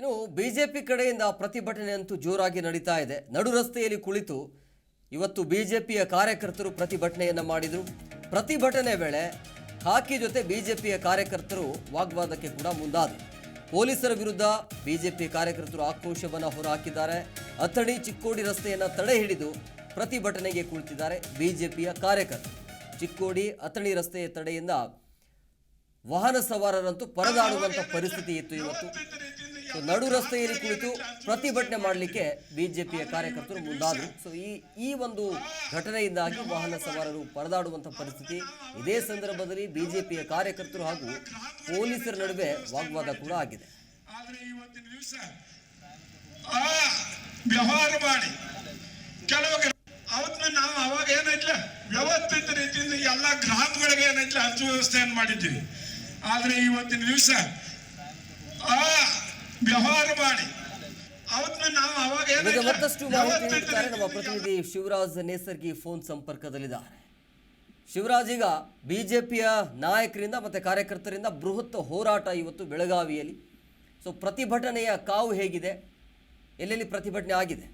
ಇನ್ನು ಬಿಜೆಪಿ ಕಡೆಯಿಂದ ಪ್ರತಿಭಟನೆ ಅಂತೂ ಜೋರಾಗಿ ನಡೀತಾ ಇದೆ. ನಡು ರಸ್ತೆಯಲ್ಲಿ ಕುಳಿತು ಇವತ್ತು ಬಿಜೆಪಿಯ ಕಾರ್ಯಕರ್ತರು ಪ್ರತಿಭಟನೆಯನ್ನು ಮಾಡಿದರು. ಪ್ರತಿಭಟನೆ ವೇಳೆ ಖಾಕಿ ಜೊತೆ ಬಿಜೆಪಿಯ ಕಾರ್ಯಕರ್ತರು ವಾಗ್ವಾದಕ್ಕೆ ಕೂಡ ಮುಂದಾದರು. ಪೊಲೀಸರ ವಿರುದ್ಧ ಬಿಜೆಪಿ ಕಾರ್ಯಕರ್ತರು ಆಕ್ರೋಶವನ್ನು ಹೊರಹಾಕಿದ್ದಾರೆ. ಅಥಣಿ ಚಿಕ್ಕೋಡಿ ರಸ್ತೆಯನ್ನು ತಡೆ ಹಿಡಿದು ಪ್ರತಿಭಟನೆಗೆ ಕುಳಿತಿದ್ದಾರೆ ಬಿಜೆಪಿಯ ಕಾರ್ಯಕರ್ತರು. ಚಿಕ್ಕೋಡಿ ಅಥಣಿ ರಸ್ತೆಯ ತಡೆಯಿಂದ ವಾಹನ ಸವಾರರಂತೂ ಪರದಾಡುವಂಥ ಪರಿಸ್ಥಿತಿ ಇತ್ತು. ಇವತ್ತು ನಡು ರಸ್ತೆಯಲ್ಲಿ ಕುಳಿತು ಪ್ರತಿಭಟನೆ ಮಾಡಲಿಕ್ಕೆ ಬಿಜೆಪಿಯ ಕಾರ್ಯಕರ್ತರು ಮುಂದಾದರು. ಸೊ ಈ ಒಂದು ಘಟನೆಯಿಂದಾಗಿ ವಾಹನ ಸವಾರರು ಪರದಾಡುವಂಥ ಪರಿಸ್ಥಿತಿ. ಇದೇ ಸಂದರ್ಭದಲ್ಲಿ ಬಿಜೆಪಿಯ ಕಾರ್ಯಕರ್ತರು ಹಾಗೂ ಪೊಲೀಸರ ನಡುವೆ ವಾಗ್ವಾದ ಕೂಡ ಆಗಿದೆ. ವ್ಯವಹಾರ ಮಾಡಿ ನಾವು ಅವಾಗ ಏನೈತ್ಲ ವ್ಯವಸ್ಥಿತ ರೀತಿಯಿಂದ ಎಲ್ಲ ಗ್ರಾಮಗಳಿಗೆ ಏನೈತ್ಲ ಹಂಚು ವ್ಯವಸ್ಥೆಯನ್ನು ಮಾಡಿದ್ದೀವಿ. ಆದ್ರೆ ಇವತ್ತಿನ ದಿವಸ ವ್ಯವಹಾರ ಮಾಡಿ ಮತ್ತಷ್ಟು ಮಾಹಿತಿ ನೀಡುತ್ತಾರೆ ನಮ್ಮ ಪ್ರತಿನಿಧಿ ಶಿವರಾಜ್ ನೇಸರ್ಗಿ ಫೋನ್ ಸಂಪರ್ಕದಲ್ಲಿದ್ದಾರೆ. ಶಿವರಾಜ್, ಈಗ ಬಿಜೆಪಿಯ ನಾಯಕರಿಂದ ಮತ್ತೆ ಕಾರ್ಯಕರ್ತರಿಂದ ಬೃಹತ್ ಹೋರಾಟ ಇವತ್ತು ಬೆಳಗಾವಿಯಲ್ಲಿ. ಸೊ ಪ್ರತಿಭಟನೆಯ ಕಾವು ಹೇಗಿದೆ, ಎಲ್ಲೆಲ್ಲಿ ಪ್ರತಿಭಟನೆ ಆಗಿದೆ?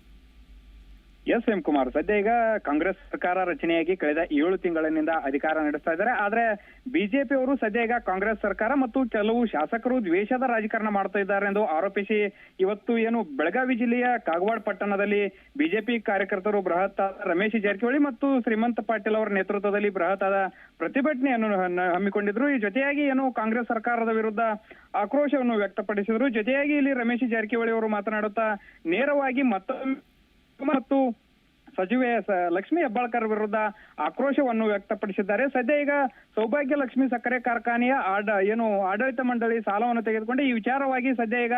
ಎಸ್ ಎಂ ಕುಮಾರ್, ಸದ್ಯ ಈಗ ಕಾಂಗ್ರೆಸ್ ಸರ್ಕಾರ ರಚನೆಯಾಗಿ ಕಳೆದ 7 ತಿಂಗಳಿನಿಂದ ಅಧಿಕಾರ ನಡೆಸ್ತಾ ಇದ್ದಾರೆ. ಆದ್ರೆ ಬಿಜೆಪಿ ಅವರು ಸದ್ಯ ಈಗ ಕಾಂಗ್ರೆಸ್ ಸರ್ಕಾರ ಮತ್ತು ಕೆಲವು ಶಾಸಕರು ದ್ವೇಷದ ರಾಜಕಾರಣ ಮಾಡ್ತಾ ಇದ್ದಾರೆ ಎಂದು ಆರೋಪಿಸಿ ಇವತ್ತು ಏನು ಬೆಳಗಾವಿ ಜಿಲ್ಲೆಯ ಕಾಗವಾಡ ಪಟ್ಟಣದಲ್ಲಿ ಬಿಜೆಪಿ ಕಾರ್ಯಕರ್ತರು ಬೃಹತ್ ರಮೇಶ್ ಜಾರಕಿಹೊಳಿ ಮತ್ತು ಶ್ರೀಮಂತ ಪಾಟೀಲ್ ಅವರ ನೇತೃತ್ವದಲ್ಲಿ ಬೃಹತ್ ಆದ ಪ್ರತಿಭಟನೆಯನ್ನು ಹಮ್ಮಿಕೊಂಡಿದ್ರು. ಈ ಜೊತೆಯಾಗಿ ಏನು ಕಾಂಗ್ರೆಸ್ ಸರ್ಕಾರದ ವಿರುದ್ಧ ಆಕ್ರೋಶವನ್ನು ವ್ಯಕ್ತಪಡಿಸಿದ್ರು. ಜೊತೆಯಾಗಿ ಇಲ್ಲಿ ರಮೇಶ್ ಜಾರಕಿಹೊಳಿ ಅವರು ಮಾತನಾಡುತ್ತಾ ನೇರವಾಗಿ ಮತ್ತು ಸಚಿವೆ ಲಕ್ಷ್ಮೀ ಹೆಬ್ಬಾಳ್ಕರ್ ವಿರುದ್ಧ ಆಕ್ರೋಶವನ್ನು ವ್ಯಕ್ತಪಡಿಸಿದ್ದಾರೆ. ಸದ್ಯ ಈಗ ಸೌಭಾಗ್ಯ ಲಕ್ಷ್ಮಿ ಸಕ್ಕರೆ ಕಾರ್ಖಾನೆಯ ಆಡಳಿತ ಮಂಡಳಿ ಸಾಲವನ್ನು ತೆಗೆದುಕೊಂಡು ಈ ವಿಚಾರವಾಗಿ ಸದ್ಯ ಈಗ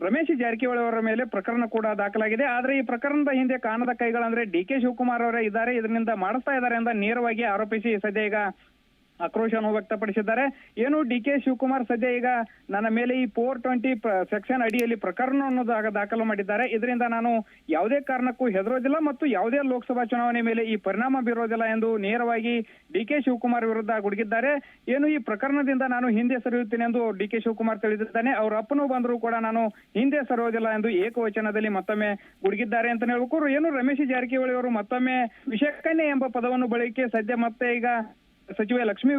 ರಮೇಶ್ ಜಾರಕಿಹೊಳಿ ಅವರ ಮೇಲೆ ಪ್ರಕರಣ ಕೂಡ ದಾಖಲಾಗಿದೆ. ಆದ್ರೆ ಈ ಪ್ರಕರಣದ ಹಿಂದೆ ಕಾಣದ ಕೈಗಳಂದ್ರೆ ಡಿ.ಕೆ. ಶಿವಕುಮಾರ್ ಅವರೇ ಇದ್ದಾರೆ, ಇದರಿಂದ ಮಾಡಿಸ್ತಾ ಇದ್ದಾರೆ ಅಂತ ನೇರವಾಗಿ ಆರೋಪಿಸಿ ಸದ್ಯ ಈಗ ಆಕ್ರೋಶವನ್ನು ವ್ಯಕ್ತಪಡಿಸಿದ್ದಾರೆ. ಏನು ಡಿ.ಕೆ. ಶಿವಕುಮಾರ್ ಸದ್ಯ ಈಗ ನನ್ನ ಮೇಲೆ ಈ 420 ಸೆಕ್ಷನ್ ಅಡಿಯಲ್ಲಿ ಪ್ರಕರಣವನ್ನು ದಾಖಲು ಮಾಡಿದ್ದಾರೆ. ಇದರಿಂದ ನಾನು ಯಾವುದೇ ಕಾರಣಕ್ಕೂ ಹೆದರೋದಿಲ್ಲ ಮತ್ತು ಯಾವುದೇ ಲೋಕಸಭಾ ಚುನಾವಣೆ ಮೇಲೆ ಈ ಪರಿಣಾಮ ಬೀರೋದಿಲ್ಲ ಎಂದು ನೇರವಾಗಿ ಡಿ.ಕೆ. ಶಿವಕುಮಾರ್ ವಿರುದ್ಧ ಗುಡುಗಿದ್ದಾರೆ. ಏನು ಈ ಪ್ರಕರಣದಿಂದ ನಾನು ಹಿಂದೆ ಸರಿಯುತ್ತೇನೆ ಎಂದು ಡಿ.ಕೆ. ಶಿವಕುಮಾರ್ ತಿಳಿದಿದ್ದಾನೆ. ಅವರ ಅಪ್ಪನೂ ಬಂದರೂ ಕೂಡ ನಾನು ಹಿಂದೆ ಸರಿಯೋದಿಲ್ಲ ಎಂದು ಏಕವಚನದಲ್ಲಿ ಮತ್ತೊಮ್ಮೆ ಗುಡುಗಿದ್ದಾರೆ ಅಂತ ಹೇಳ್ಬೇಕು. ಏನು ರಮೇಶ್ ಜಾರಕಿಹೊಳಿ ಅವರು ಮತ್ತೊಮ್ಮೆ ವಿಷಕನ್ಯೆ ಎಂಬ ಪದವನ್ನು ಬಳಕೆ ಸದ್ಯ ಮತ್ತೆ ಈಗ ಸಚಿವೆ ಲಕ್ಷ್ಮೀ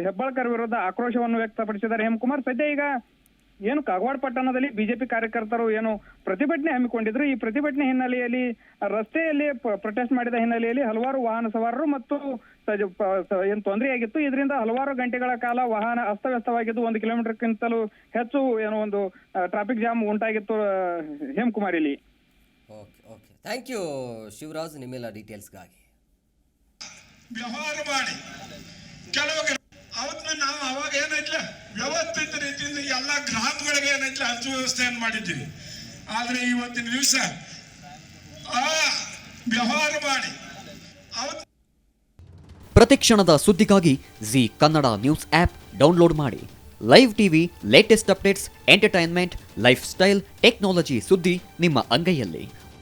ಹೆಬ್ಬಾಳ್ಕರ್ ವಿರುದ್ಧ ಆಕ್ರೋಶವನ್ನು ವ್ಯಕ್ತಪಡಿಸಿದ್ದಾರೆ. ಹೇಮಕುಮಾರ್, ಸದ್ಯ ಈಗ ಏನು ಕಾಗವಾಡ ಪಟ್ಟಣದಲ್ಲಿ ಬಿಜೆಪಿ ಕಾರ್ಯಕರ್ತರು ಏನು ಪ್ರತಿಭಟನೆ ಹಮ್ಮಿಕೊಂಡಿದ್ರು. ಈ ಪ್ರತಿಭಟನೆ ಹಿನ್ನೆಲೆಯಲ್ಲಿ ರಸ್ತೆಯಲ್ಲಿ ಪ್ರೊಟೆಸ್ಟ್ ಮಾಡಿದ ಹಿನ್ನೆಲೆಯಲ್ಲಿ ಹಲವಾರು ವಾಹನ ಸವಾರರು ಮತ್ತು ಏನು ತೊಂದರೆಯಾಗಿತ್ತು. ಇದರಿಂದ ಹಲವಾರು ಗಂಟೆಗಳ ಕಾಲ ವಾಹನ ಅಸ್ತವ್ಯಸ್ತವಾಗಿದ್ದು 1 ಕಿಲೋಮೀಟರ್ಗಿಂತಲೂ ಹೆಚ್ಚು ಏನು ಒಂದು ಟ್ರಾಫಿಕ್ ಜಾಮ್ ಉಂಟಾಗಿತ್ತು. ಹೇಮಕುಮಾರ್, ಇಲ್ಲಿ ಓಕೆ ಥ್ಯಾಂಕ್ ಯು ಶಿವರಾಜ್ ನಿಮ್ಮೆಲ್ಲ ಡೀಟೇಲ್ಸ್ಗಾಗಿ. ವ್ಯವಹಾರ ಮಾಡಿ ನಾವು ಅವಾಗ ಏನೈತ್ಲ ವ್ಯವಸ್ಥಿತ ರೀತಿಯಿಂದ ಎಲ್ಲ ಗ್ರಾಮಗಳಿಗೆ ಏನೈತ್ಲ ಹಂಚು ವ್ಯವಸ್ಥೆಯನ್ನು ಮಾಡಿದ್ದೀವಿ. ಆದ್ರೆ ಇವತ್ತಿನ ದಿವಸ ವ್ಯವಹಾರ ಮಾಡಿ ಪ್ರತಿಕ್ಷಣದ ಸುದ್ದಿಗಾಗಿ Zee Kannada news app download ಮಾಡಿ. Live TV, latest updates, entertainment, life style, technology ಸುದ್ದಿ ನಿಮ್ಮ ಅಂಗೈಯಲ್ಲಿ.